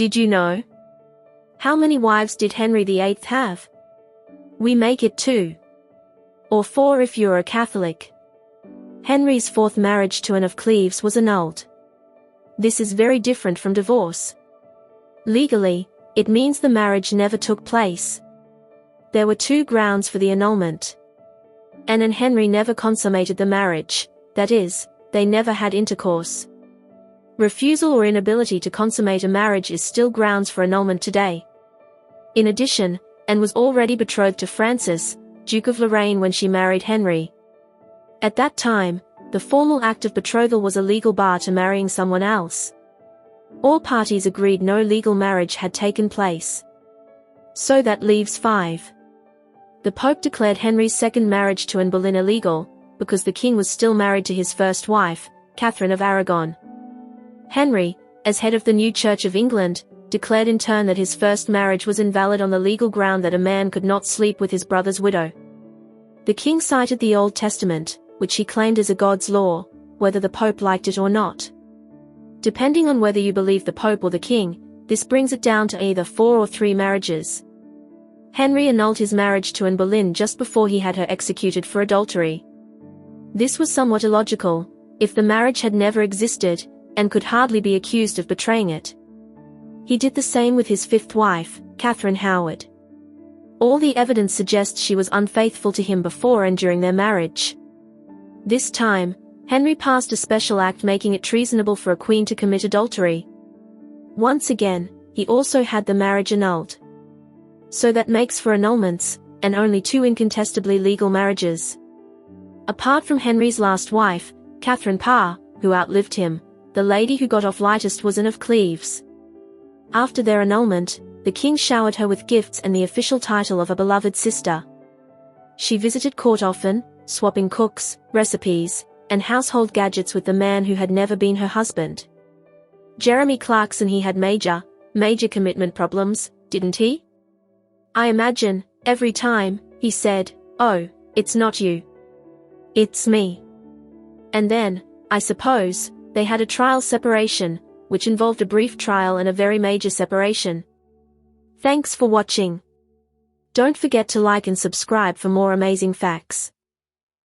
Did you know? How many wives did Henry VIII have? We make it 2. Or 4 if you're a Catholic. Henry's 4th marriage to Anne of Cleves was annulled. This is very different from divorce. Legally, it means the marriage never took place. There were 2 grounds for the annulment. Anne and Henry never consummated the marriage, that is, they never had intercourse. Refusal or inability to consummate a marriage is still grounds for annulment today. In addition, Anne was already betrothed to Francis, Duke of Lorraine, when she married Henry. At that time, the formal act of betrothal was a legal bar to marrying someone else. All parties agreed no legal marriage had taken place. So that leaves 5. The Pope declared Henry's 2nd marriage to Anne Boleyn illegal, because the king was still married to his first wife, Catherine of Aragon. Henry, as head of the new Church of England, declared in turn that his first marriage was invalid on the legal ground that a man could not sleep with his brother's widow. The king cited the Old Testament, which he claimed as a God's law, whether the Pope liked it or not. Depending on whether you believe the Pope or the king, this brings it down to either 4 or 3 marriages. Henry annulled his marriage to Anne Boleyn just before he had her executed for adultery. This was somewhat illogical. If the marriage had never existed, Anne could hardly be accused of betraying it. He did the same with his 5th wife, Catherine Howard. All the evidence suggests she was unfaithful to him before and during their marriage. This time, Henry passed a special act making it treasonable for a queen to commit adultery. Once again, he also had the marriage annulled. So that makes for annulments, and only 2 incontestably legal marriages. Apart from Henry's last wife, Catherine Parr, who outlived him, the lady who got off lightest was Anne of Cleves. After their annulment, the king showered her with gifts and the official title of a beloved sister. She visited court often, swapping cooks, recipes, and household gadgets with the man who had never been her husband. Jeremy Clarkson, he had major commitment problems, didn't he? I imagine, every time, he said, "Oh, it's not you. It's me." And then, I suppose, they had a trial separation, which involved a brief trial and a very major separation. Thanks for watching. Don't forget to like and subscribe for more amazing facts.